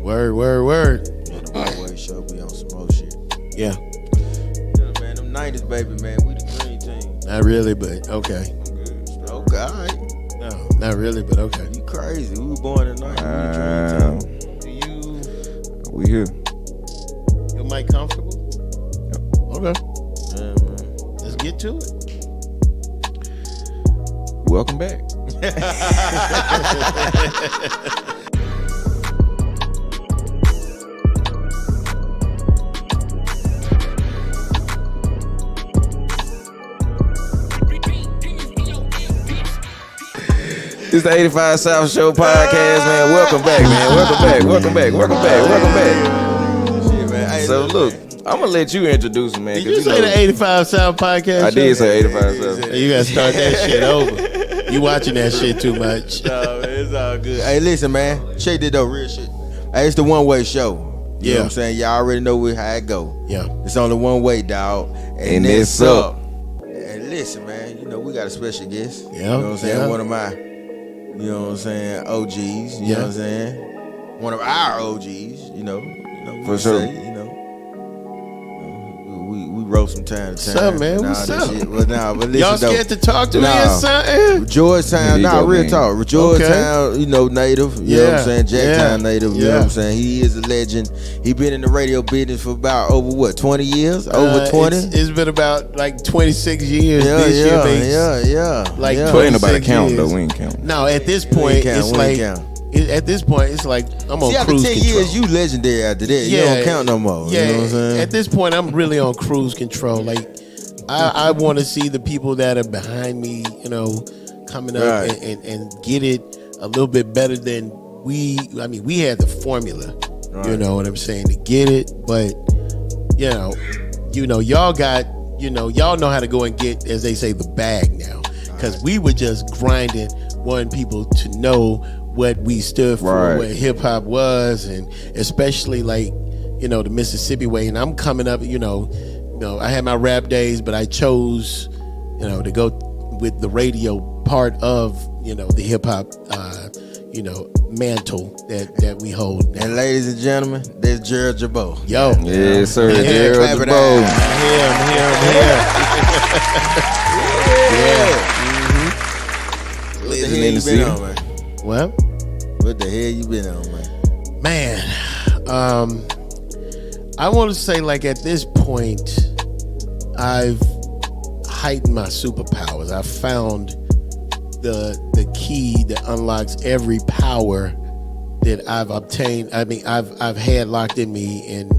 Word. Yeah, the One Way Show be on some more shit. Yeah. Yeah, man, them 90s, baby, man. We the dream team. Not really, but okay. Okay, all right. No, not really, but okay. You crazy. We were born in the 90s. We the dream team. We here. Your mic comfortable? Yep. Okay. Yeah, man. Let's get to it. Welcome back. This is the 85 South Show podcast, man. Welcome back, man. Welcome back. Shit, man. Hey, So look, I'm gonna let you introduce him, man. Did you say the 85 South podcast? I did say 85 South. You gotta start that shit over. You watching that shit too much. No, man, it's all good. Hey, listen, man. Check this though, real shit. Hey, it's the One Way Show. You know what I'm saying? Y'all already know how it go. Yeah. It's only one way, dog. And it's up. And listen, man, you know, we got a special guest. Yeah. You know what I'm saying? Yeah. One of my, you know what I'm saying, OGs. You know what I'm saying? One of our OGs, you know. For sure. Say, you know. We wrote some time to time. What's up, man? What's up? Shit. Well, but listen, Y'all scared to talk to me or something? Georgetown, real man. talk. Georgetown, you know, native. You know what I'm saying? Jacktown native. You know what I'm saying? He is a legend. He been in the radio business for about over 20 years? Over 20? It's been about like 26 years this year, baby. Yeah. Like So ain't nobody 26 count years. though. We ain't count. No, at this point, it's like at this point, it's like I'm on See, after cruise 10 control. years, you legendary after that. You don't count no more. Yeah, you know what I'm saying? at this point, I'm really on cruise control. Like, I want to see the people that are behind me, you know, coming up and get it a little bit better than we had the formula, you know what I'm saying, to get it. But, you know, y'all got, y'all know how to go and get, as they say, the bag now. Because we were just grinding, wanting people to know what we stood for, what hip hop was, and especially like, the Mississippi way. And I'm coming up, I had my rap days, but I chose, to go with the radio part of, the hip hop, mantle that we hold. And ladies and gentlemen, there's Gerald G. Yo. Yes, sir. Gerald G. What the hell you been on, man? What? What the hell you been on, man? Man, I want to say, like, at this point, I've heightened my superpowers. I found the key that unlocks every power that I've obtained. I mean, I've had locked in me, and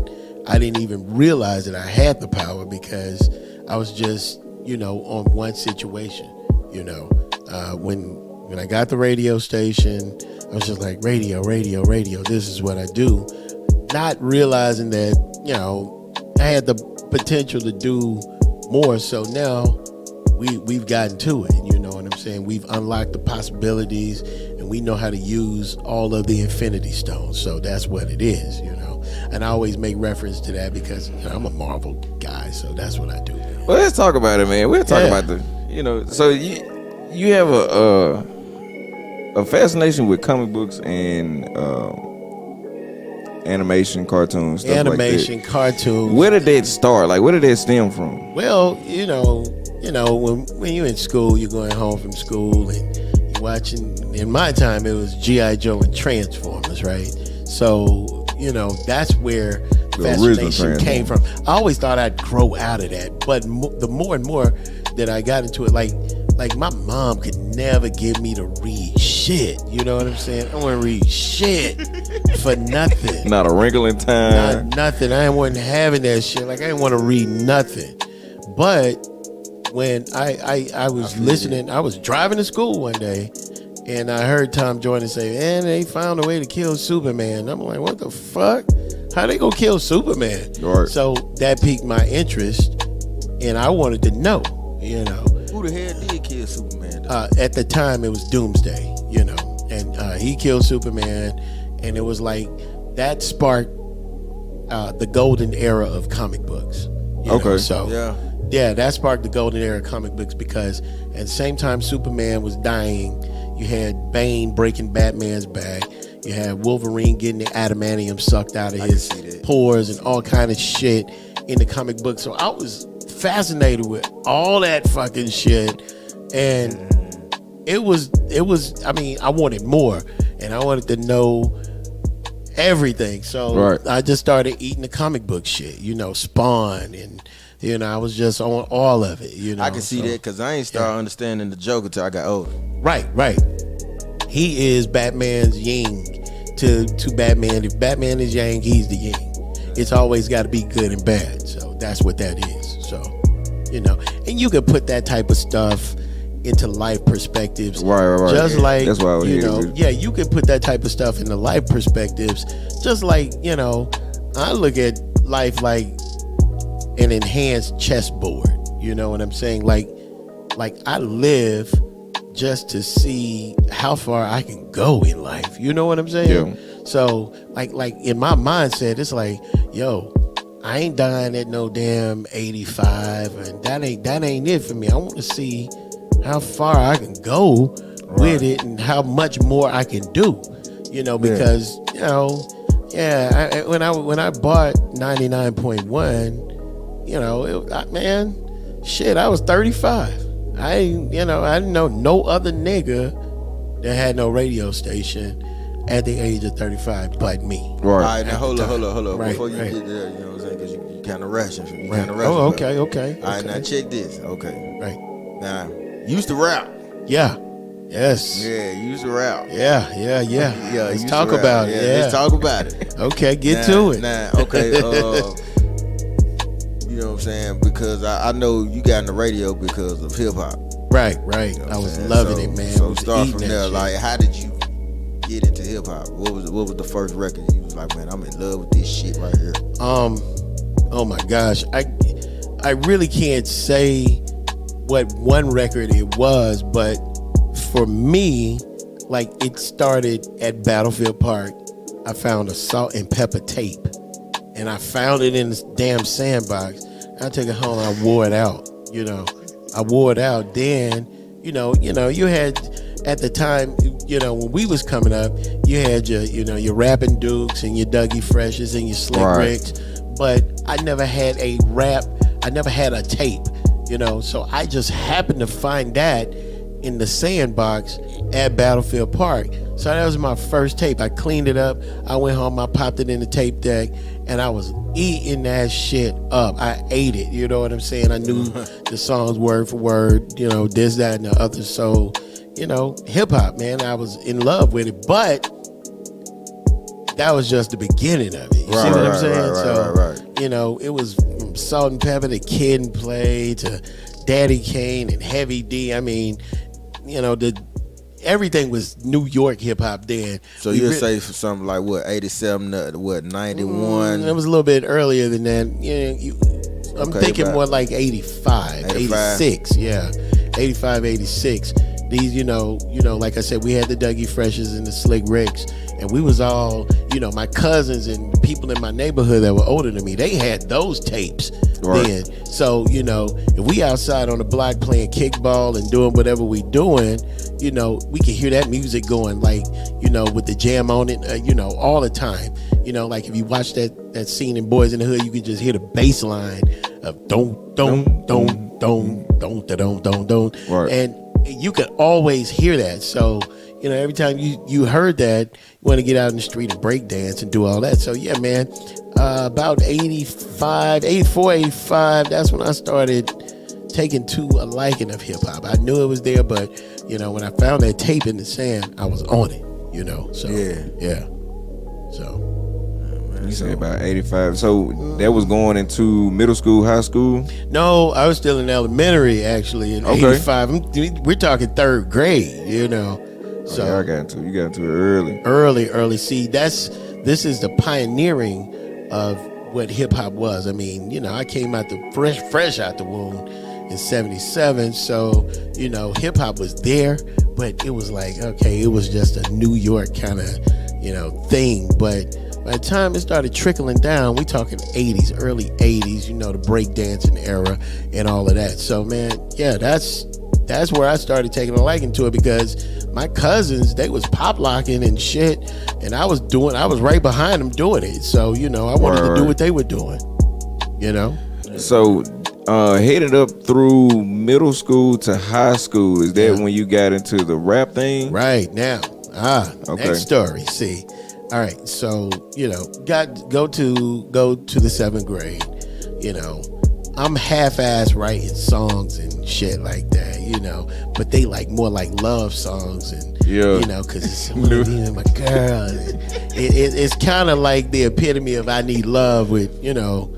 I didn't even realize that I had the power because I was just, on one situation. When I got the radio station, I was just like, radio. This is what I do. Not realizing that, I had the potential to do more. So now we've gotten to it. You know what I'm saying? We've unlocked the possibilities, and we know how to use all of the infinity stones. So that's what it is, And I always make reference to that because I'm a Marvel guy. So that's what I do. Man. Well, let's talk about it, man. We'll talk about so you have a fascination with comic books and animation, cartoons, stuff animation, like that. Cartoons. Where did that start? Like, where did that stem from? Well, when you're in school, you're going home from school and you're watching. In my time, it was G.I. Joe and Transformers, right? So, that's where fascination came from. I always thought I'd grow out of that, but the more and more that I got into it, like my mom could never get me to read shit. You know what I'm saying? I want to read shit for nothing. Not a wrinkle in time. Not nothing. I wasn't having that shit. Like, I didn't want to read nothing. But when I was listening, I was driving to school one day, and I heard Tom Jordan say, "Man, they found a way to kill Superman." I'm like, what the fuck? How they gonna kill Superman? Right. So that piqued my interest, and I wanted to know, Who the hell did kill Superman? At the time, it was Doomsday, and he killed Superman, and it was like that sparked the golden era of comic books. That sparked the golden era of comic books because at the same time Superman was dying, you had Bane breaking Batman's back. You had Wolverine getting the adamantium sucked out of his pores and all kind of shit in the comic book. So I was fascinated with all that fucking shit, and it was. I mean, I wanted more, and I wanted to know everything. So I just started eating the comic book shit. Spawn and. I was just on all of it. I can see that because I ain't started understanding the Joker until I got older. Right. He is Batman's yin to Batman. If Batman is yang, he's the yin. It's always got to be good and bad. So that's what that is. So, and you can put that type of stuff into life perspectives. Right. Just like, that's why I was you can put that type of stuff into life perspectives. Just like, I look at life like an enhanced chessboard. You know what I'm saying? Like I live just to see how far I can go in life. You know what I'm saying? Yeah. So like in my mindset, it's like, yo, I ain't dying at no damn 85, and that ain't it for me. I want to see how far I can go with it and how much more I can do. Because when I bought 99.1. I was 35. I didn't know no other nigga that had no radio station at the age of 35 but me. Right. All right, now hold up. Right, Before you get there, you know what I'm saying? Because you kind of rushing. Oh, okay. All right, now check this. Okay. Right. Now, you used to rap. Yeah. Yes. Yeah, you used to rap. Yeah. Let's talk about it. Yeah. Let's talk about it. Okay, get to it. Now, okay. You know what I'm saying? Because I know you got in the radio because of hip hop. Right. I was loving it, man. So start from there. Like, how did you get into hip hop? What was the first record you was like, man, I'm in love with this shit right here? Oh my gosh, I really can't say what one record it was, but for me, like, it started at Battlefield Park. I found a Salt and Pepper tape, and I found it in this damn sandbox. I took it home. I wore it out. I wore it out. Then, you had at the time, when we was coming up, you had your Rapping Dukes and your Dougie Freshes and your Slick Ricks, but I never had a rap. I never had a tape. So I just happened to find that in the sandbox at Battlefield Park. So that was my first tape. I cleaned it up. I went home. I popped it in the tape deck, and I was eating that shit up. I ate it. You know what I'm saying? I knew the songs word for word. This, that, and the other. So, hip hop, man. I was in love with it, but that was just the beginning of it. You see what I'm saying? Right. It was from Salt and Pepper to Kid and Play to Daddy Kane and Heavy D. I mean, everything was New York hip hop then. So you'd say for something like 87 to 91? It was a little bit earlier than that. I'm thinking more like 85, 86. Yeah, 85, 86. These, like I said, we had the Dougie Freshes and the Slick Ricks, and we was all, my cousins and people in my neighborhood that were older than me, they had those tapes then. So, if we outside on the block playing kickball and doing whatever we doing, we could hear that music going, like, with the jam on it, all the time. Like if you watch that scene in Boys in the Hood, you could just hear the bass line of don't, and you could always hear that. So, every time you heard that, you want to get out in the street and break dance and do all that. So, yeah, man, about 84, 85, that's when I started taking to a liking of hip hop. I knew it was there, but, when I found that tape in the sand, I was on it, So, yeah. So. You say about 85. So that was going into middle school, high school? No, I was still in elementary, actually, in 85. We're talking third grade, So yeah, you got into it early. See, this is the pioneering of what hip hop was. I mean, I came out fresh out the womb in 77. So, hip hop was there, but it was like, okay, it was just a New York kind of, thing. But by the time it started trickling down, we talking 80s, early 80s, the breakdancing era and all of that. So, man, yeah, that's that's where I started taking a liking to it, because my cousins, they was pop locking and shit, and I was right behind them doing it. So, you know, I wanted to do what they were doing, you know? So, headed up through middle school to high school, is that when you got into the rap thing? Right, now. Next story. See. All right, so, you know, go to the 7th grade, you know. I'm half-ass writing songs and shit like that, you know, but they like more like love songs, and you know, because it's me and my girl. And it's kind of like the epitome of I Need Love with, you know,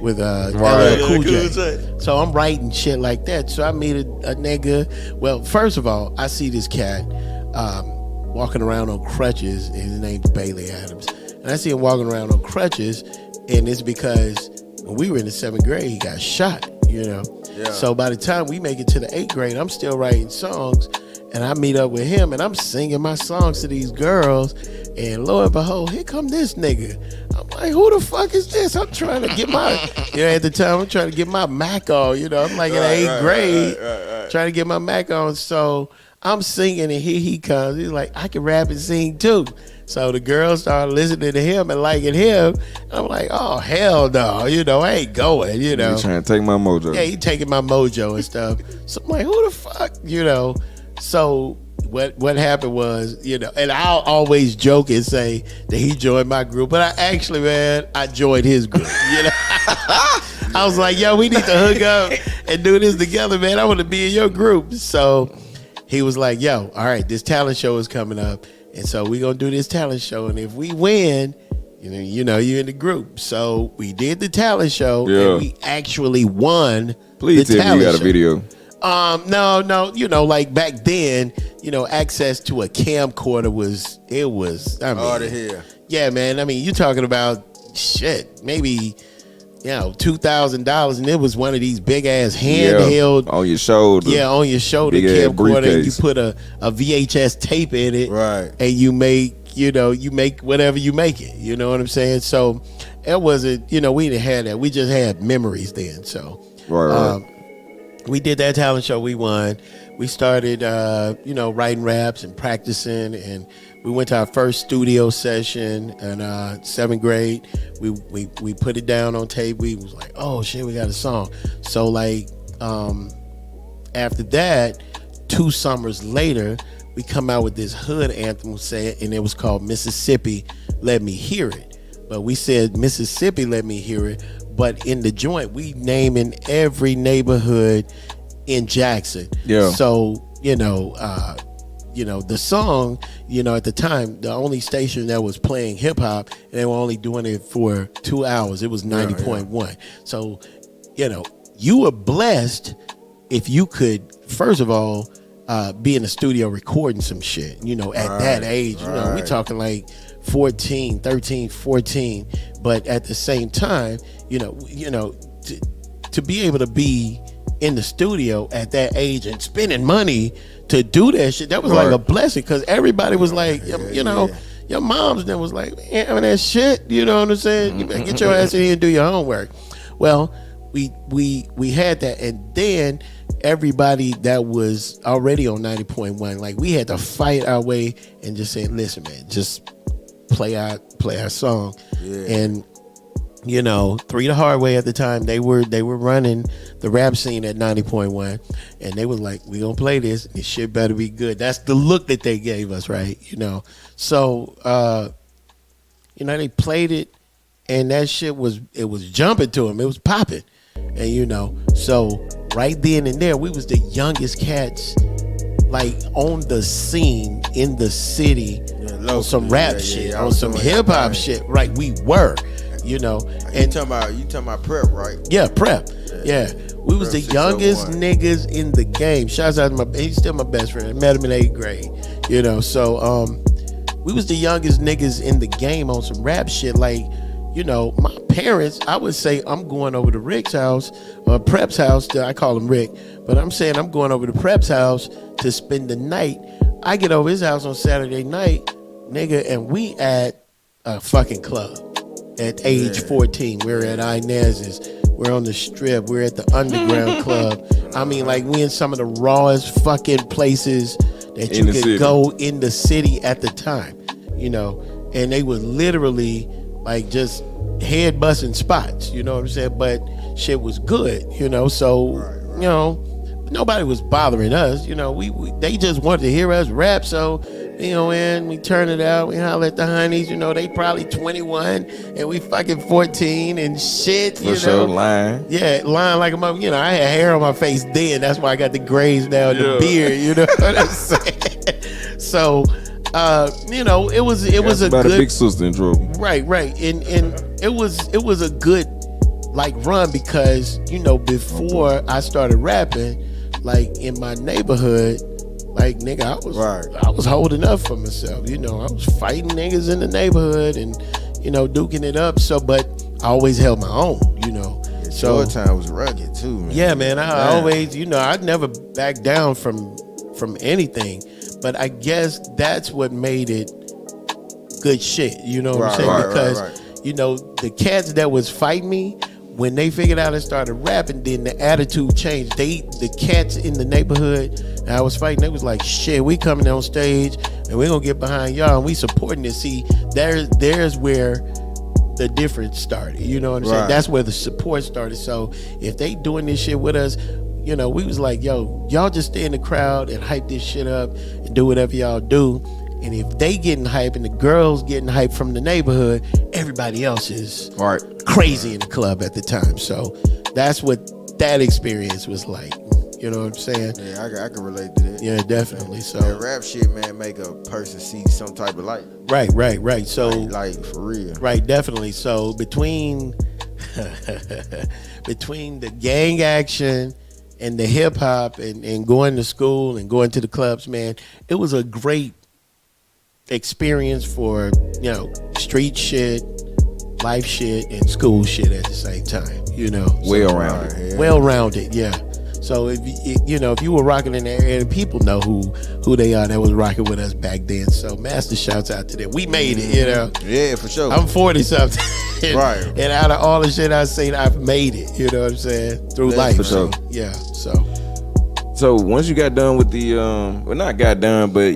with LL Cool J. So I'm writing shit like that. So I meet a nigga. Well, first of all, I see this cat walking around on crutches, and his name's Bailey Adams. And I see him walking around on crutches, and it's because when we were in the 7th grade, he got shot, you know. Yeah. So by the time we make it to the 8th grade, I'm still writing songs, and I meet up with him, and I'm singing my songs to these girls, and lo and behold, here come this nigga. I'm like, who the fuck is this? I'm trying to get my, you know, at the time, I'm trying to get my Mac on, you know. I'm like in the 8th grade, trying to get my Mac on. So I'm singing, and here he comes. He's like, I can rap and sing too. So the girls started listening to him and liking him. I'm like, oh, hell no. You know, I ain't going, you know. You trying to take my mojo. Yeah, he taking my mojo and stuff. So I'm like, who the fuck, you know? So what happened was, you know, and I'll always joke and say that he joined my group, but I joined his group, you know. I was like, yo, we need to hook up and do this together, man. I want to be in your group. So he was like, yo, all right, this talent show is coming up. And so we gonna do this talent show, and if we win, you know, you're in the group. So we did the talent show, and we actually won. Please the tell me you got a video. No, you know, like back then, you know, access to a camcorder was. I mean, out of here. Yeah, man. I mean, you're talking about shit, maybe, you know, $2,000, and it was one of these big ass handheld on your shoulder. Yeah, on your shoulder camcorder. And you put a VHS tape in it, right? And you make whatever you make it. You know what I'm saying? So it wasn't, you know, we didn't have that. We just had memories then. So we did that talent show. We won. We started, you know, writing raps and practicing, and we went to our first studio session in 7th grade. We put it down on tape. We was like, oh shit, we got a song. So like after that, 2 summers later, we come out with this hood anthem, and it was called Mississippi, Let Me Hear It. But we said Mississippi, Let Me Hear It. But in the joint, we naming every neighborhood in Jackson. Yeah. So, you know, the song, you know, at the time, the only station that was playing hip hop, and they were only doing it for 2 hours. It was 90.1. So, you know, you were blessed if you could, first of all, be in the studio recording some shit, you know, at that age. You know, we talking like 13, 14. But at the same time, you know, to be able to be in the studio at that age and spending money to do that shit, that was like a blessing, because everybody was like, you know, your moms then was like, man, having that shit, you know what I'm saying? You better get your ass in here and do your homework. Well, we had that, and then everybody that was already on 90.1, like we had to fight our way and just say, listen, man, just play our song. And you know, 3 the Hard Way at the time, they were running the rap scene at 90.1, and they was like, we gonna play this, this shit better be good. That's the look that they gave us, right? You know, so you know, they played it, and that shit was jumping to them, it was popping. And you know, so right then and there, we was the youngest cats like on the scene in the city, on some rap shit, on some hip hop shit. Right, we were, you know. And you talking about Prep, right? Yeah, Prep. Yeah. We was the youngest niggas in the game. Shouts out to he's still my best friend. I met him in 8th grade. You know, so we was the youngest niggas in the game on some rap shit. Like, you know, my parents, I would say I'm going over to Rick's house, or Prep's house. I call him Rick, but I'm saying I'm going over to Prep's house to spend the night. I get over his house on Saturday night, nigga, and we at a fucking club at age 14. We're at Inez's. We're on the strip. We're at the underground club. I mean, like, we in some of the rawest fucking places that you could go in the city at the time, you know. And they were literally like just head busting spots, you know what I'm saying? But shit was good, you know. So, you know, nobody was bothering us, you know. We they just wanted to hear us rap, so, you know, and we turn it out, we holler at the honeys, you know, they probably 21 and we fucking 14 and shit, you know. Sure, lying. Yeah, lying like a mother. You know, I had hair on my face then. That's why I got the grays now and the beard, you know what I'm saying? So, you know, it was a good big sister in trouble. Right. And it was a good like run, because, you know, before I started rapping, like in my neighborhood, like, nigga, I was holding up for myself. You know, I was fighting niggas in the neighborhood and, you know, duking it up. So, but I always held my own, you know. So your time was rugged too, man. Yeah, man. I always, you know, I'd never back down from anything. But I guess that's what made it good shit. You know what I'm saying? Because, you know, the cats that was fighting me, when they figured out I started rapping, then the attitude changed. The cats in the neighborhood that I was fighting, they was like, shit, we coming on stage and we're gonna get behind y'all and we supporting this. See, there's where the difference started. You know what I'm saying? That's where the support started. So if they doing this shit with us, you know, we was like, yo, y'all just stay in the crowd and hype this shit up and do whatever y'all do. And if they getting hype and the girls getting hype from the neighborhood, everybody else is crazy in the club at the time. So that's what that experience was like. You know what I'm saying? Yeah, I can relate to that. Yeah, definitely. So that rap shit, man, make a person see some type of light. Right. So like for real. Right, definitely. So between the gang action and the hip hop and going to school and going to the clubs, man, it was a great experience for, you know, street shit, life shit, and school shit at the same time, you know. Well-rounded, yeah. So if you were rocking in there, and people know who they are that was rocking with us back then. So master shouts out to them. We made it, you know. Yeah, for sure. I'm 40 something. And out of all the shit I've seen, I've made it. You know what I'm saying? Through life. For sure. Yeah. So once you got done with the not got done, but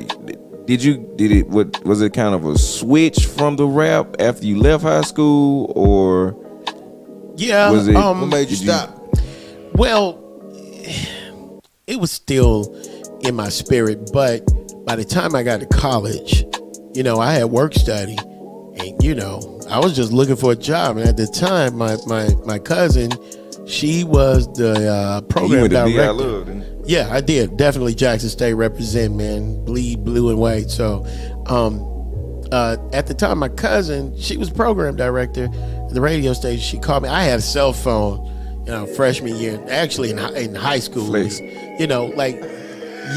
was it kind of a switch from the rap after you left high school, or was it what made you stop? Well, it was still in my spirit, but by the time I got to college, you know, I had work study, and, you know, I was just looking for a job. And at the time, my cousin, she was the program director. Yeah, I did. Definitely Jackson State represent, man. Bleed blue and white. So at the time, my cousin, she was program director at the radio station. She called me. I had a cell phone, you know, freshman year, actually in high school. You know, like,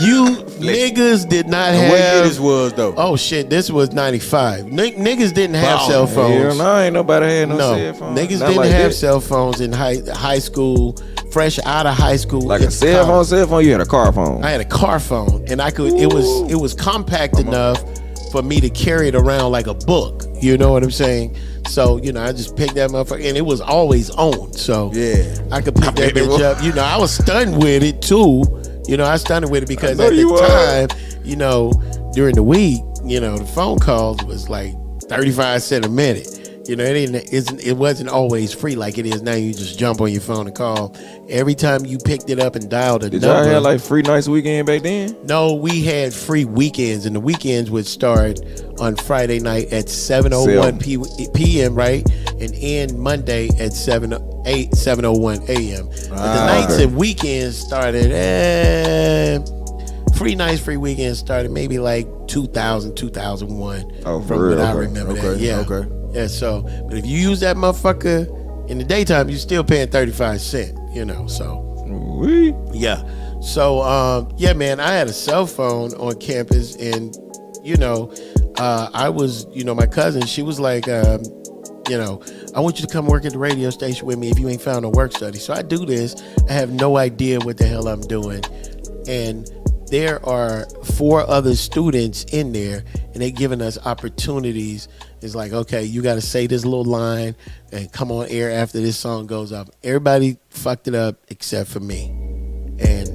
you niggas did not have. What year this was, though? Oh shit, this was 95. Niggas didn't have cell phones. No, ain't nobody had no cell phone. Niggas didn't have cell phones in high school. Fresh out of high school. Like a cell phone, you had a car phone. I had a car phone, and I could. It was compact enough for me to carry it around like a book. You know what I'm saying? So, you know, I just picked that motherfucker, and it was always on. So yeah, I could pick that bitch up. You know, I was stunned with it too. You know, I stunned with it because at the time, you know, during the week, you know, the phone calls was like 35 cents a minute. You know, it wasn't always free like it is now. You just jump on your phone and call. Every time you picked it up and dialed a number. Did y'all have like free nights weekend back then? No, we had free weekends, and the weekends would start on Friday night at 7:01 p.m. right, and end Monday at 7:01 a.m. The nights and weekends started free nights, free weekends started maybe like 2000, 2001 from what I remember. Yeah, so, but if you use that motherfucker in the daytime, you're still paying 35 cents, you know, so. Yeah. So, yeah, man, I had a cell phone on campus, and, you know, I was, you know, my cousin, she was like, you know, I want you to come work at the radio station with me if you ain't found a work study. So I do this. I have no idea what the hell I'm doing. And there are 4 other students in there, and they giving us opportunities. It's like, okay, you got to say this little line and come on air after this song goes up. Everybody fucked it up except for me. And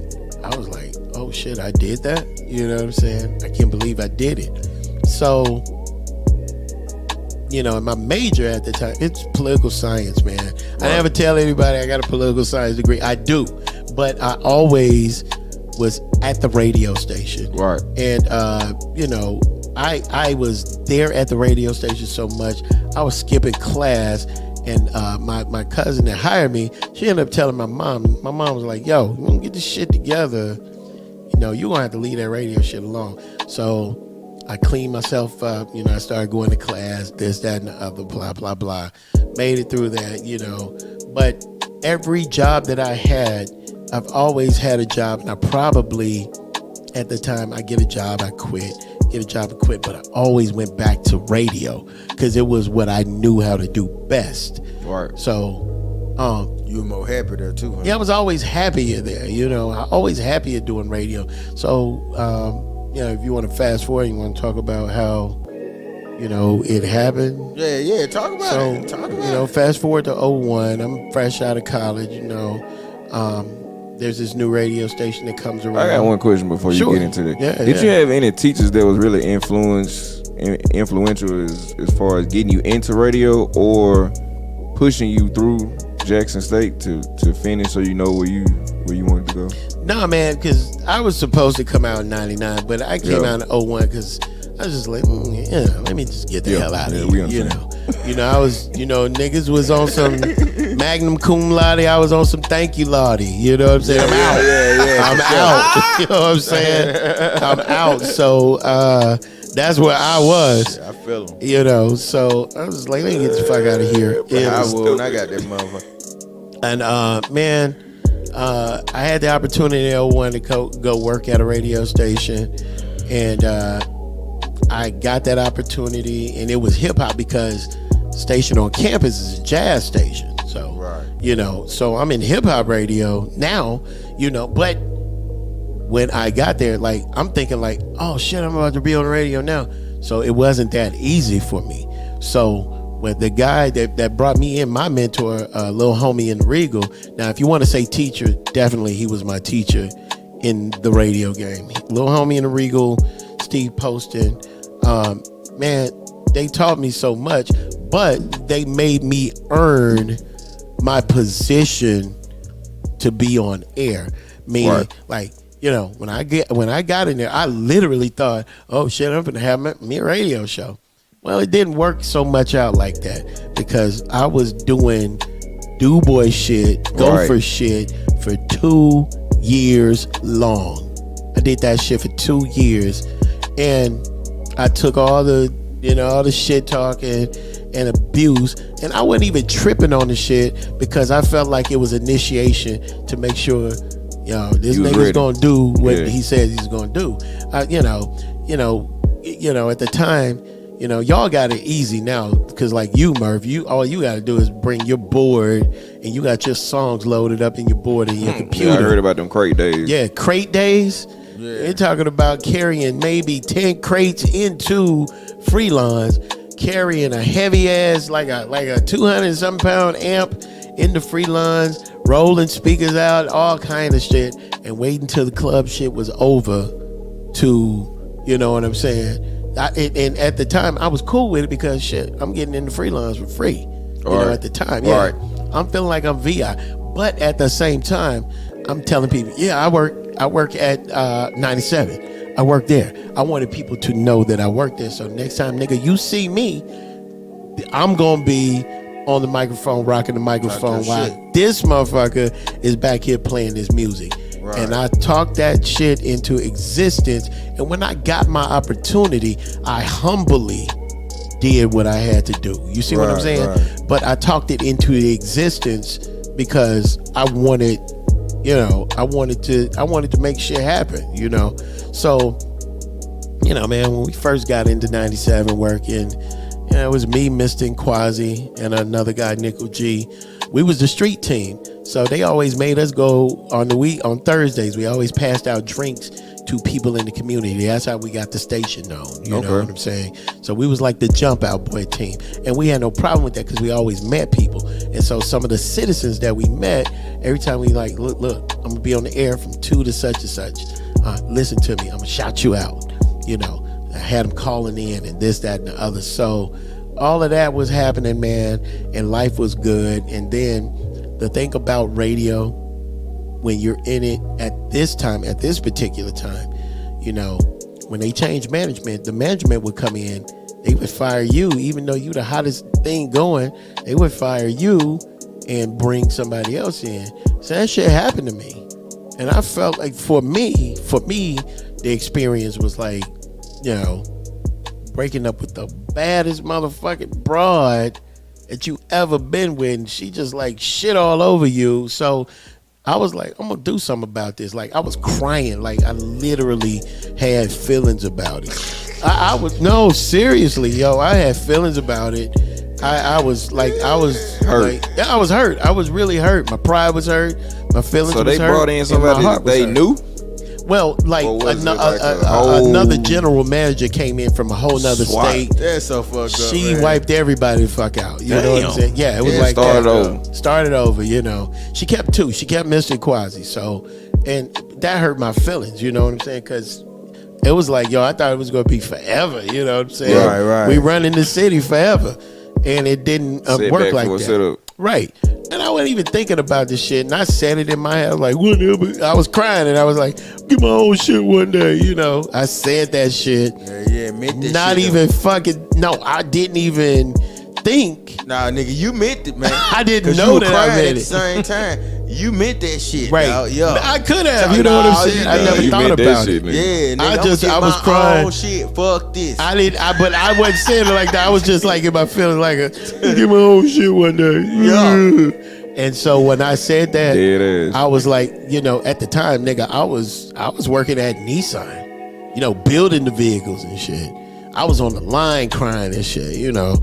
I was like, oh shit, I did that? You know what I'm saying? I can't believe I did it. So, you know, my major at the time, it's political science, man. Right. I never tell anybody I got a political science degree. I do, but I always was at the radio station. Right. And, you know, I was there at the radio station so much, I was skipping class. And my cousin that hired me, she ended up telling my mom. My mom was like, yo, you want to get this shit together? You know, you're going to have to leave that radio shit alone. So I cleaned myself up. You know, I started going to class, this, that, and the other, blah, blah, blah. Made it through that, you know. But every job that I had, I've always had a job. And I probably, at the time, I get a job, I quit. Get a job and quit, but I always went back to radio because it was what I knew how to do best. Right. So, you were more happy there too, huh? Yeah, I was always happier there. You know, I always happier doing radio. So, you know, if you want to fast forward, you want to talk about how, you know, it happened. Yeah, talk about it. Talk about you know, fast forward to 01. I'm fresh out of college. You know. There's this new radio station that comes around. I got one question before you get into that. Did you have any teachers that was really influential as far as getting you into radio or pushing you through Jackson State to finish so you know where you wanted to go? Nah, man, because I was supposed to come out in 99, but I came out in 01 because I was just like, let me just get the hell out of here. You know, I was, you know, niggas was on some Magnum Cum Laude. I was on some Thank You Laude. You know what I'm saying? I'm out. I'm out. You know what I'm saying? I'm out. So that's where I was. I feel him. You know, so I was like, let me get the fuck out of here. I will when I got that motherfucker. And man, I had the opportunity in 01 to go work at a radio station, and I got that opportunity, and it was hip hop because station on campus is a jazz station. So, you know, so I'm in hip hop radio now, you know, but when I got there, like, I'm thinking like, oh shit, I'm about to be on the radio now. So it wasn't that easy for me. So when the guy that brought me in, my mentor, little homie in the Regal. Now, if you want to say teacher, definitely he was my teacher in the radio game. Little homie in the Regal, Steve Poston. Man, they taught me so much, but they made me earn my position to be on air. Meaning, like, you know, when I got in there, I literally thought, oh shit, I'm gonna have me a radio show. Well, it didn't work so much out like that because I was doing do boy shit, gopher shit for 2 years long. I did that shit for 2 years, and I took all the, you know, all the shit talking and abuse, and I wasn't even tripping on the shit because I felt like it was initiation to make sure, you know, this nigga's gonna do what he says he's gonna do. You know, at the time, you know, y'all got it easy now because, like you, Murph, all you got to do is bring your board and you got your songs loaded up in your board and your computer. Yeah, I heard about them crate days. Yeah, crate days. Yeah. They're talking about carrying maybe 10 crates into Freelons, carrying a heavy ass like a 200 something pound amp into Freelons, rolling speakers out, all kind of shit, and waiting until the club shit was over to, you know what I'm saying? And at the time, I was cool with it because shit, I'm getting into Freelons for free. You know, at the time, I'm feeling like I'm VI, but at the same time, I'm telling people, I work at 97. I work there. I wanted people to know that I work there. So next time, nigga, you see me, I'm gonna be on the microphone, rocking the microphone while this motherfucker is back here playing this music. Right. And I talked that shit into existence. And when I got my opportunity, I humbly did what I had to do. You see what I'm saying? Right. But I talked it into existence because I wanted, you know, I wanted to make shit happen, you know. So, you know, man, when we first got into 97 working, you know, it was me, Mr. and Quasi, and another guy, Nickel G. We was the street team. So they always made us go on Thursdays. We always passed out drinks, to people in the community. That's how we got the station known. You know what I'm saying? So we was like the jump out boy team, and we had no problem with that because we always met people. And so some of the citizens that we met, every time we like, look, I'm gonna be on the air from 2 to such and such. Listen to me, I'm gonna shout you out. You know, I had them calling in and this, that, and the other. So all of that was happening, man, and life was good. And then the thing about radio, when you're in it at this time, at this particular time, you know, when they changed management, the management would come in, they would fire you, even though you the hottest thing going, they would fire you and bring somebody else in. So that shit happened to me. And I felt like for me, the experience was like, you know, breaking up with the baddest motherfucking broad that you ever been with, and she just like shit all over you. So I was like, I'm gonna do something about this. Like I was crying, like I literally had feelings about it. I was no, seriously, yo, I had feelings about it. I was hurt. I was hurt. I was really hurt. My pride was hurt. My feelings was hurt. So they brought in somebody that they knew? Well, like another general manager came in from a whole nother state. That's so fucked up. She wiped everybody the fuck out. You know what I'm saying? Yeah, it was like started over. You know, she kept two. She kept Mr. Quasi. So, and that hurt my feelings. You know what I'm saying? Because it was like, yo, I thought it was gonna be forever. You know what I'm saying? Right. We run in the city forever, and it didn't work like that. Right. And I wasn't even thinking about this shit. And I said it in my head. I was like, whatever. I was crying and I was like, get my own shit one day. You know, I said that shit. Yeah, meant that Not shit even fucking, no, I didn't even think. Nah, nigga, you meant it, man. I didn't know that I meant it. At the same time, you meant that shit. Right. Dog. Yo. I could have, you know what I'm saying? I never thought about it. Yeah, nigga, I was crying. Oh shit, fuck this. But I wasn't saying it like that. I was just like in my feelings, like, get my own shit one day. Yeah. And so when I said that, I was like, you know, at the time, nigga, I was working at Nissan, you know, building the vehicles and shit. I was on the line crying and shit, you know.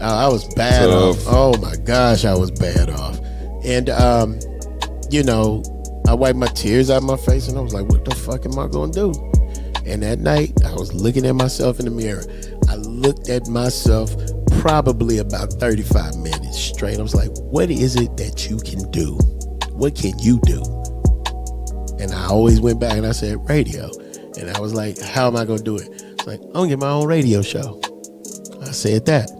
I was bad off. Oh my gosh, I was bad off. And, you know, I wiped my tears out of my face and I was like, what the fuck am I gonna do? And that night, I was looking at myself in the mirror. I looked at myself probably about 35 minutes straight. I was like, what is it that you can do? What can you do? And I always went back and I said, radio. And I was like, how am I going to do it? It's like, I'm going to get my own radio show. I said that.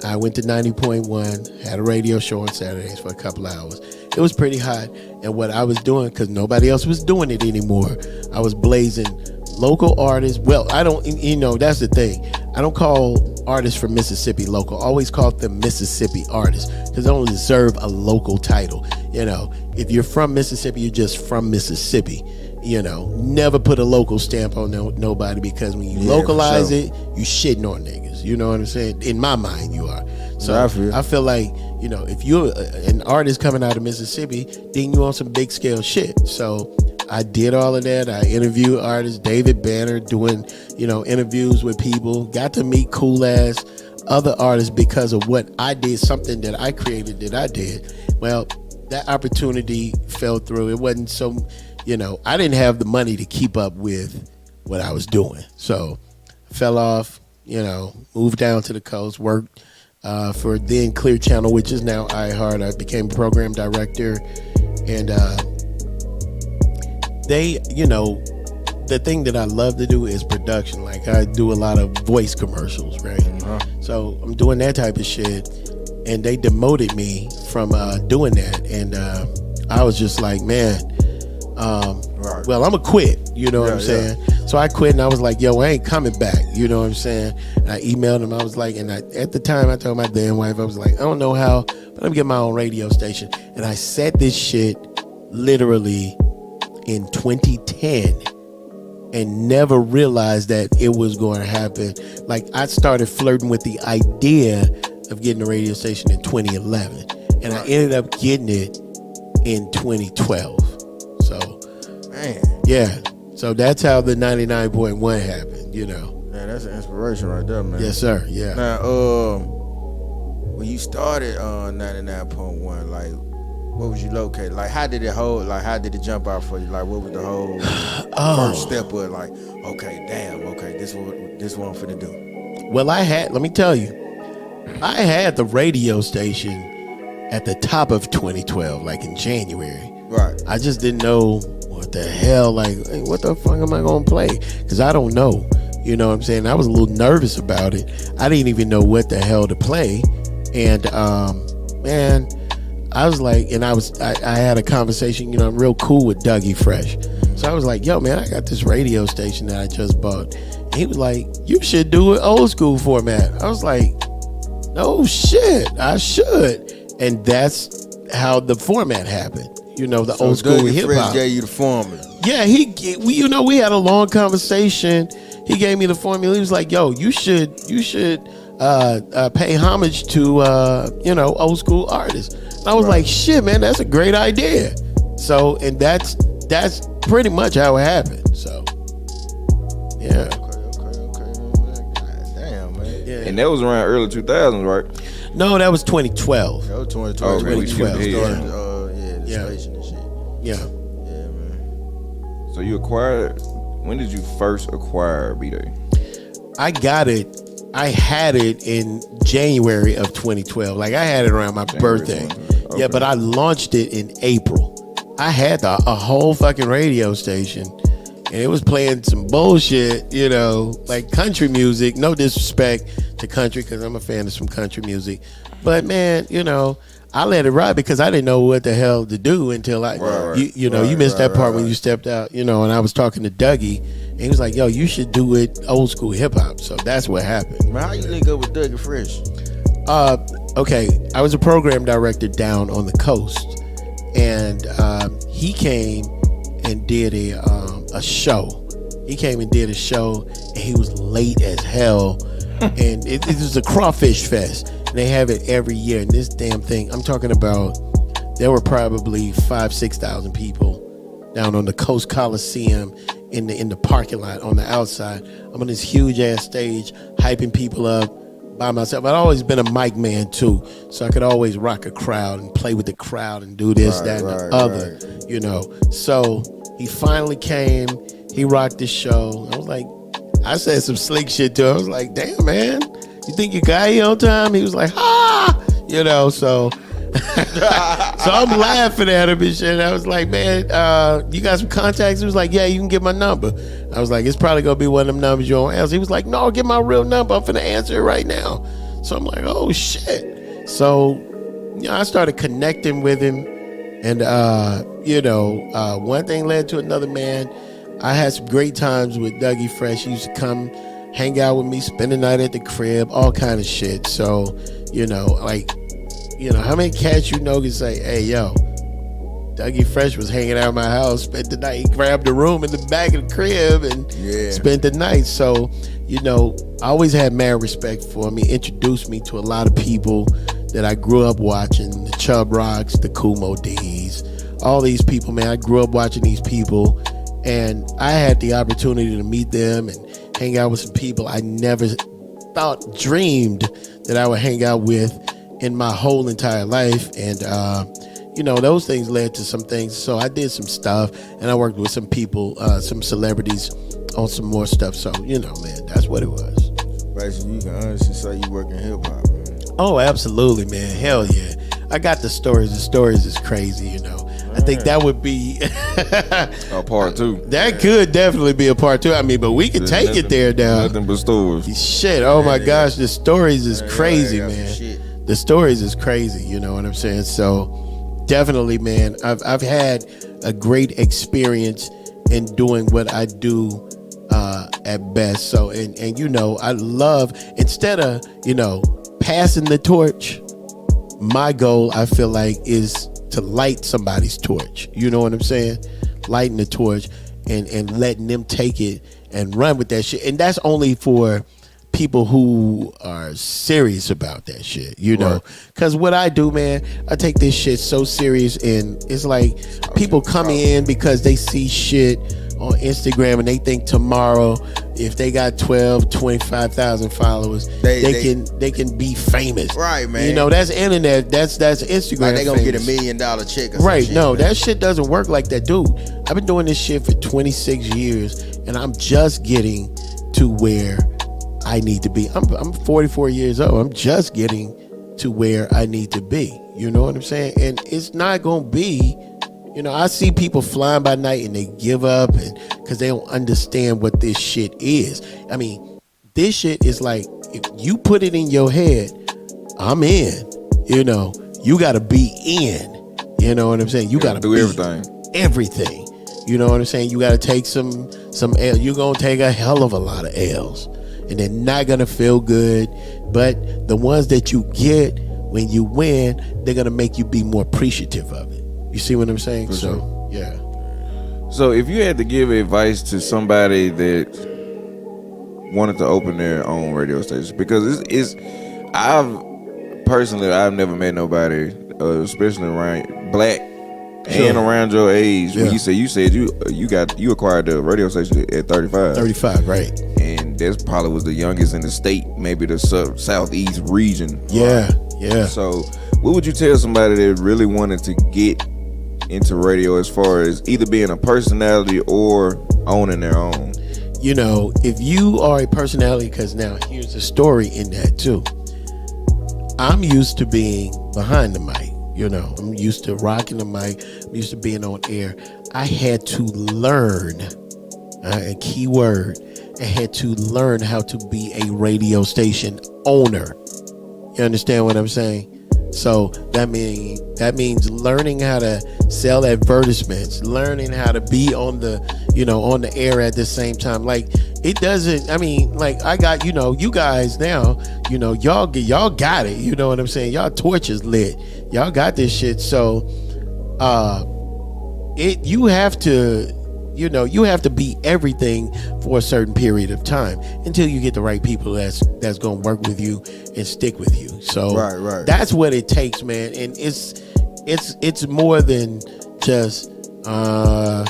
I went to 90.1, had a radio show on Saturdays for a couple hours. It was pretty hot. And what I was doing, because nobody else was doing it anymore, I was blazing local artists. Well, I don't, you know, that's the thing. I don't call artists from Mississippi local. I always call them Mississippi artists because they don't deserve a local title. You know, if you're from Mississippi, you're just from Mississippi. You know, never put a local stamp on nobody because when you localize it, you shitting on niggas. You know what I'm saying? In my mind, you are. So I feel like, you know, if you're an artist coming out of Mississippi, then you on some big scale shit. So I did all of that. I interviewed artists, David Banner, doing, you know, interviews with people, got to meet cool ass other artists because of what I did, something that I created that I did. Well, that opportunity fell through. It wasn't so, you know, I didn't have the money to keep up with what I was doing. So I fell off, you know, moved down to the coast, worked for then Clear Channel, which is now iHeart. I became program director, and they, you know, the thing that I love to do is production. Like I do a lot of voice commercials, right? So I'm doing that type of shit, and they demoted me from doing that, and I was just like, man, well, I'm gonna quit, you know what I'm saying? So I quit, and I was like, yo, I ain't coming back, you know what I'm saying? And I emailed him. I was like, and at the time I told my damn wife, I was like, I don't know how, but I'm getting my own radio station. And I said this shit literally in 2010 and never realized that it was going to happen. Like I started flirting with the idea of getting a radio station in 2011, and I ended up getting it in 2012. So, man, yeah. So that's how the 99.1 happened, you know. Man, that's an inspiration right there, man. Yes, sir. Yeah. Now, when you started on 99.1, like, What was you located? Like, how did it hold? Like, how did it jump out for you? Like, what was the whole first step of it? Like, okay, damn, okay, this what I'm finna do. Well, let me tell you, I had the radio station at the top of 2012, like in January. Right. I just didn't know what the hell, like, hey, what the fuck am I gonna play? Because I don't know. You know what I'm saying? I was a little nervous about it. I didn't even know what the hell to play. And man, I was like, and I had a conversation, you know, I'm real cool with Dougie Fresh. So I was like, yo, man, I got this radio station that I just bought. And he was like, you should do it old school format. I was like, no shit, I should. And that's how the format happened. You know, the old school hip hop. Fresh gave you the formula. Yeah, we had a long conversation. He gave me the formula. He was like, yo, you should pay homage to old school artists. And I was like, shit, man, that's a great idea. So, and that's pretty much how it happened. So, yeah. Okay. Damn, man. Yeah. And that was around early 2000s, right? No, that was 2012. That was 2012. Okay, 2012. The station and shit. Yeah. Yeah, man. So you acquired. When did you first acquire B-Day? I had it in January of 2012. Like, I had it around my birthday. Okay. Yeah, but I launched it in April. I had a whole fucking radio station, and it was playing some bullshit, you know, like country music. No disrespect to country, because I'm a fan of some country music. But, man, you know, I let it ride because I didn't know what the hell to do until you missed that part when you stepped out, you know, and I was talking to Dougie, and he was like, yo, you should do it old school hip hop. So that's what happened. Man, how you link up with Dougie Fresh? Okay, I was a program director down on the coast, and he came and did a show. He came and did a show, and he was late as hell. And it was a crawfish fest. They have it every year, and this damn thing, I'm talking about, there were probably 5,000-6,000 people down on the Coast Coliseum in the parking lot on the outside. I'm on this huge ass stage hyping people up by myself. I'd always been a mic man too, so I could always rock a crowd and play with the crowd and do this, that, and the other, you know. So he finally came, he rocked the show. I was like, I said some slick shit to him. I was like, damn, man, you think you got here on time? He was like, you know, so so I'm laughing at him and shit. I was like, man, you got some contacts? He was like, yeah, you can get my number. I was like, it's probably gonna be one of them numbers you don't answer. He was like, no, get my real number. I'm finna answer it right now. So I'm like, oh shit. So, you know, I started connecting with him, and one thing led to another, man. I had some great times with Dougie Fresh. He used to come hang out with me, spend the night at the crib, all kind of shit. So, you know, like, you know, how many cats you know can say, hey, yo, Dougie Fresh was hanging out at my house, spent the night, he grabbed a room in the back of the crib and spent the night. So, you know, I always had mad respect for him. He introduced me to a lot of people that I grew up watching, the Chubb Rocks, the Kumo D's, all these people, man. I grew up watching these people, and I had the opportunity to meet them and hang out with some people I never dreamed that I would hang out with in my whole entire life. And you know, those things led to some things. So I did some stuff, and I worked with some people, some celebrities on some more stuff. So, you know, man, that's what it was. Basically, you can honestly say you work in hip hop, man. Oh, absolutely, man. Hell yeah. I got the stories. The stories is crazy, you know. I think that would be a part two. That could definitely be a part two. I mean, but we could take it there now. Nothing but stories. Shit. Oh my gosh, the stories is crazy, man. The stories is crazy. You know what I'm saying? So definitely, man. I've had a great experience in doing what I do at best. So and you know, I love, instead of, you know, passing the torch, my goal, I feel like, is to light somebody's torch. You know what I'm saying? Lighting the torch and letting them take it and run with that shit. And that's only for people who are serious about that shit, you know? Because what I do, man, I take this shit so serious, and it's like people come in because they see shit on Instagram and they think tomorrow, if they got 12, 25,000 followers, they can be famous. Right, man. You know, that's internet. That's Instagram. Like they gonna famous. get $1 million check or right. some shit, No, man. that shit doesn't work like that, dude. I've been doing this shit for 26 years, and I'm just getting to where I need to be. I'm 44 years old. I'm just getting to where I need to be. You know what I'm saying? And it's not gonna be. You know, I see people flying by night and they give up and because they don't understand what this shit is. I mean, this shit is like, if you put it in your head, I'm in. You know, you got to be in. You know what I'm saying? You got to do be everything. You know what I'm saying? You got to take some L. You're going to take a hell of a lot of L's. And they're not going to feel good. But the ones that you get when you win, they're going to make you be more appreciative of it. You see what I'm saying? For sure. Yeah. So if you had to give advice to somebody that wanted to open their own radio station, because I've never met nobody, especially around black and around your age. Yeah. When you said you acquired the radio station at 35. 35, right? And that probably was the youngest in the state, maybe the southeast region. Yeah, right? yeah. So what would you tell somebody that really wanted to get into radio as far as either being a personality or owning their own? You know, if you are a personality, because now here's the story in that too. I'm used to being behind the mic. You know, I'm used to rocking the mic. I'm used to being on air. I had to learn, a key word, I had to learn how to be a radio station owner. You understand what I'm saying? So that means learning how to sell advertisements, learning how to be on the air at the same time. Like it doesn't. I mean, like I got you guys now. Y'all got it. You know what I'm saying? Y'all torch is lit. Y'all got this shit. So you have to be everything for a certain period of time until you get the right people that's gonna work with you and stick with you. So right. That's what it takes, man. And it's more than just I'm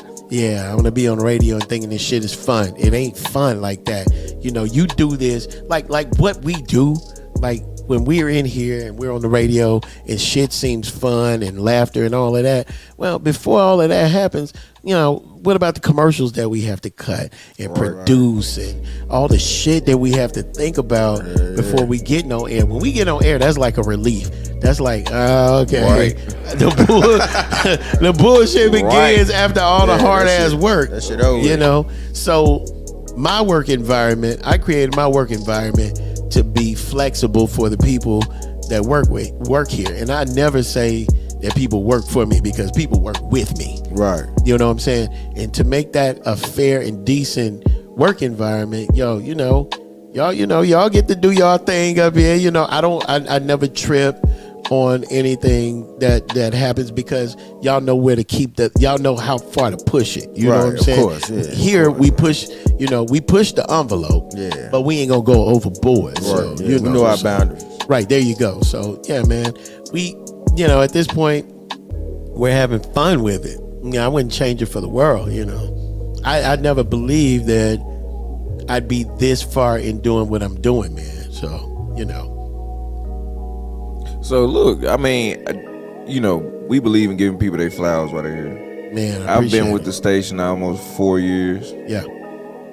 gonna be on the radio and thinking this shit is fun. It ain't fun like that. You do this like what we do, like when we're in here and we're on the radio and shit seems fun and laughter and all of that. Well, before all of that happens, what about the commercials that we have to cut and produce and all the shit that we have to think about before we get on air? When we get on air, that's like a relief. That's like, okay. Right. The bullshit begins after all the hard ass work. That shit over. So I created my work environment to be flexible for the people that work here. And I never say that people work for me, because people work with me. Right. You know what I'm saying? And to make that a fair and decent work environment, y'all get to do y'all thing up here. I never trip on anything that happens, because y'all know where to y'all know how far to push it. You know what I'm saying? Of course, yeah. Here we push the envelope, but we ain't gonna go overboard. Right. So We know our boundaries. Right, there you go. So yeah, man, we at this point we're having fun with it. I wouldn't change it for the world. I never believed that I'd be this far in doing what I'm doing, man. So So look, I mean, we believe in giving people their flowers while they're here. Man, I've been with the station almost 4 years. Yeah.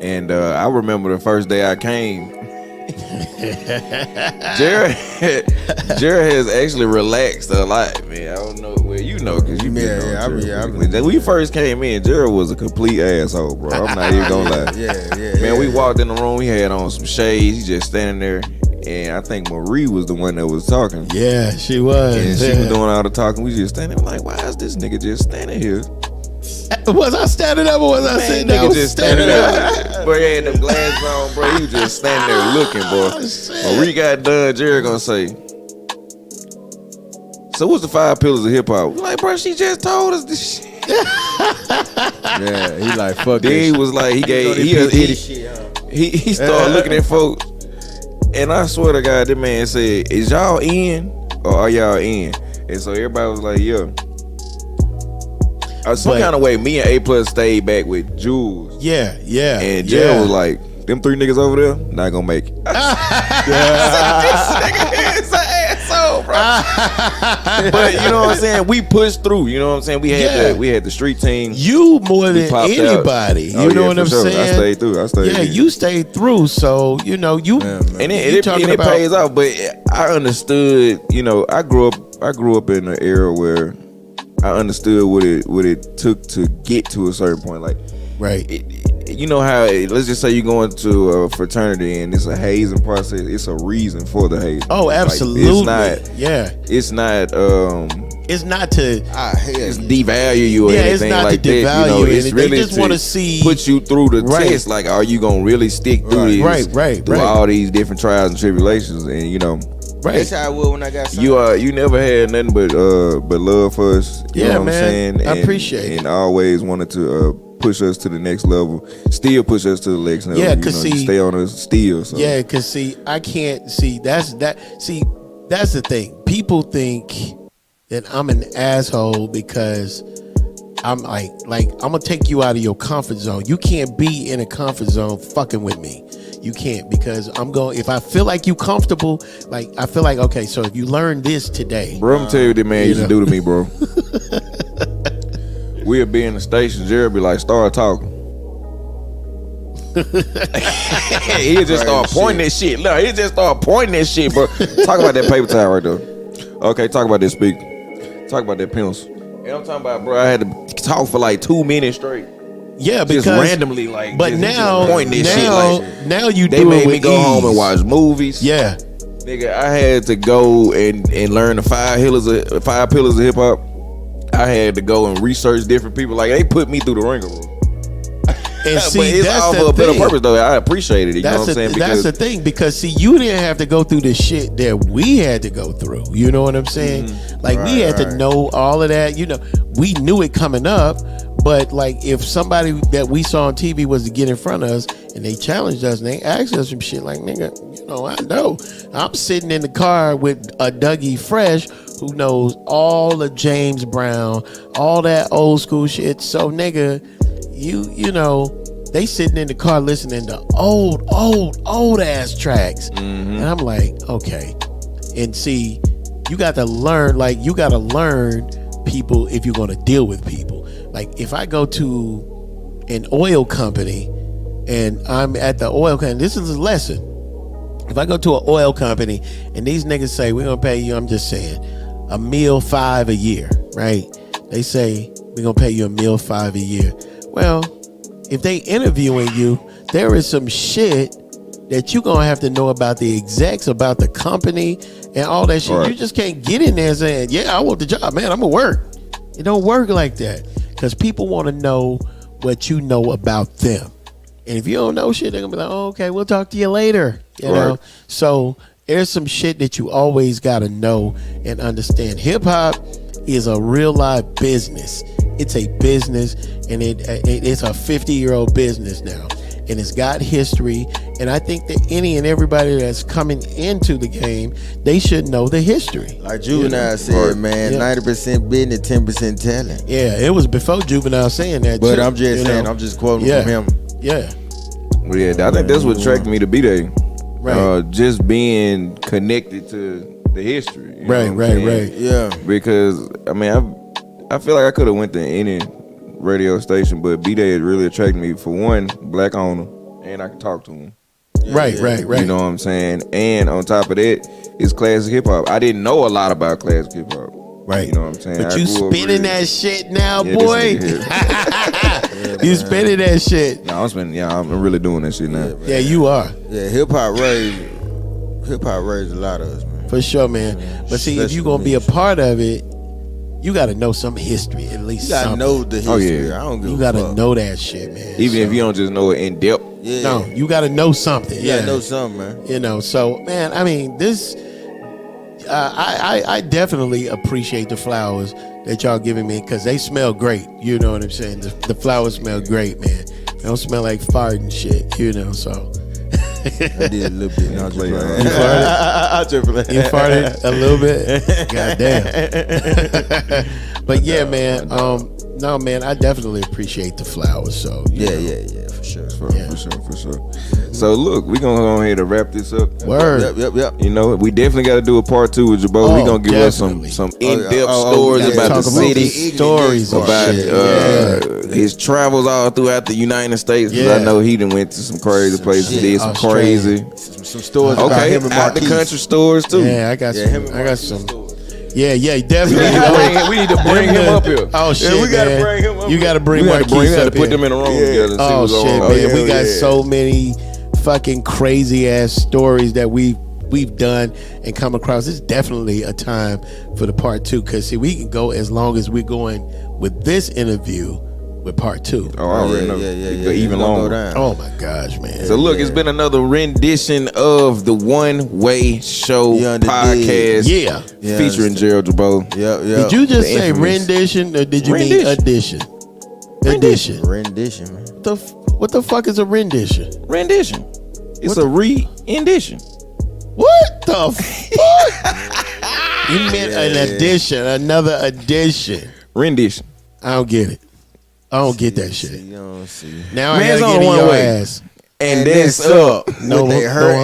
And I remember the first day I came, Gerald has actually relaxed a lot, man. I don't know. Well, because you've been on Gerald. When we first came in, Gerald was a complete asshole, bro. I'm not even gonna lie. Man, we walked in the room, he had on some shades, he just standing there. And I think Marie was the one that was talking. Yeah, she was. And she was doing all the talking. We just standing there like, why is this nigga just standing here? Was I standing up or was I sitting down? Nigga just standing there. Bro, he had them glasses on, bro. He was just standing there looking, bro. Marie got done, Jerry gonna say, so what's the 5 pillars of hip hop? Like, bro, she just told us this shit. Yeah, he like, fuck then this. He was like, he started looking at folks. And I swear to God, that man said, is y'all in or are y'all in? And so everybody was like, yeah. some kind of way, me and A+ stayed back with Jules. Yeah. And Gerald was like, them 3 niggas over there, not gonna make it. This nigga is an asshole, bro. But you know what I'm saying? We pushed through. You know what I'm saying? We had the street team. You more than anybody. You know what I'm saying? I stayed through. Yeah, you stayed through. So you know you. And it pays off. But I understood. You know, I grew up in an era where I understood what it took to get to a certain point. Like, right. You know how, let's just say you go into a fraternity and it's a hazing process. It's a reason for the hazing. Oh, absolutely. Like, it's not to devalue you or anything like that. You know, it's really they just want to see put you through the test. Like, are you gonna really stick through this? Through all these different trials and tribulations, and you know. That's how I was when I got signed. You never had nothing but love for us. You know what I'm saying? I appreciate it. And always wanted to push us to the next level. Still push us to the next level. Yeah, cause you stay on us still. So. Yeah, cause I can't see that's the thing. People think that I'm an asshole because I'm like I'm gonna take you out of your comfort zone. You can't be in a comfort zone fucking with me. You can't, because if I feel like you comfortable, like I feel like, okay, so if you learn this today, bro, I'm gonna tell you what that man used to do to me, bro. We'll be in the station, Gerald be like, start talking. He'll just start pointing that shit. Look, he'll just start pointing that shit, bro. Talk about that paper towel right there. Okay, talk about that speaker. Talk about that pencil. And I'm talking about, bro, I had to talk for like 2 minutes straight. Yeah, because just randomly, like, but just, now, just pointing this shit, like, now you they do made it with me go home and watch movies. Yeah, nigga, I had to go and learn the 5 pillars of hip hop. I had to go and research different people. Like, they put me through the ringer. And see, but it's that's all the for a better thing. purpose, though. I appreciated it. You know what I'm saying? That's the thing, because see, you didn't have to go through the shit that we had to go through. You know what I'm saying? Like, we had to know all of that. You know, we knew it coming up, but like, if somebody that we saw on TV was to get in front of us and they challenged us and they asked us some shit, like, nigga, you know, I know. I'm sitting in the car with a Dougie Fresh who knows all of James Brown, all that old school shit. So, nigga, you know, they sitting in the car listening to old ass tracks. And I'm like, okay. And see, you got to learn people if you're going to deal with people. Like, if I go to an oil company and I'm at the oil company, this is a lesson. If I go to an oil company and these niggas say, we're going to pay you, I'm just saying, $1.5 million a year, right? They say, we're going to pay you $1.5 million a year. Well, if they interviewing you, there is some shit that you're going to have to know about the execs, about the company, and all that shit. Right. You just can't get in there saying, yeah, I want the job, man, I'm going to work. It don't work like that, because people want to know what you know about them. And if you don't know shit, they're going to be like, oh, okay, we'll talk to you later. You know? So there's some shit that you always got to know and understand. Hip-hop is a real live business. It's a business, and it's a 50-year-old business now, and it's got history. And I think that any and everybody that's coming into the game, they should know the history. Like Juvenile said, man, 90% business, 10% talent. Yeah, it was before Juvenile saying that. But too, I'm just saying, I'm just quoting from him. Yeah. Well, yeah, I think that's what attracted me to B-Day. Right. Just being connected to the history. You know Right. Yeah. Because, I mean, I feel like I could have went to any radio station, but B-Day really attracted me. For one, black owner, and I can talk to him. Right. You know what I'm saying? And on top of that, it's classic hip hop. I didn't know a lot about classic hip hop. Right. You know what I'm saying? But you spinning that shit now, boy. You spinning that shit. No, I'm really doing that shit now. Yeah, you are. Yeah, hip hop raised a lot of us, man. For sure, man. But see, if you're gonna be a part of it, you gotta know some history, at least. You gotta know the history. Oh, yeah. I don't give you a gotta fuck. know that shit, man. Even if you don't just know it in depth. Yeah. No, you gotta know something. You gotta know something, man. You know, so man, I mean, this I definitely appreciate the flowers that y'all giving me, because they smell great. You know what I'm saying? The flowers smell great, man. They don't smell like fart and shit, you know, so. I did a little bit. No, you farted a little bit? Goddamn. But yeah, man, No, man, I definitely appreciate the flowers. So yeah, for sure. For sure. So look, we gonna go ahead and wrap this up. Word. Yep. You know, we definitely got to do a part 2 with Jabbo. We gonna give us some in-depth stories about the city, stories about his travels all throughout the United States. I know he done went to some crazy places, did some crazy, some stories. About him and out the country stores too. Yeah, I got some. Yeah, definitely. We need to bring him up here. Oh shit, we gotta bring him up. You gotta bring Marquise We gotta up put here. them in a room together. And Oh see what's shit, going on. man. We got so many fucking crazy ass stories that we've done and come across. It's definitely a time for the part 2, because see, we can go as long as we're going with this interview with part 2. Oh, I already know. Yeah. Even longer. Oh my gosh, man. So look, it's been another rendition of the One Way Show podcast. Yeah. Featuring Gerald Jabbo. Yeah. Did you just say infamous rendition or did you mean addition? Rendition, man. What the fuck is a rendition? Rendition. It's a re-indition. What the fuck? You meant an addition, another addition. Rendition. I don't get it. I don't get that shit. You don't see. Now Man's I gotta on get in one your way. ass. And that's up. No, they hurt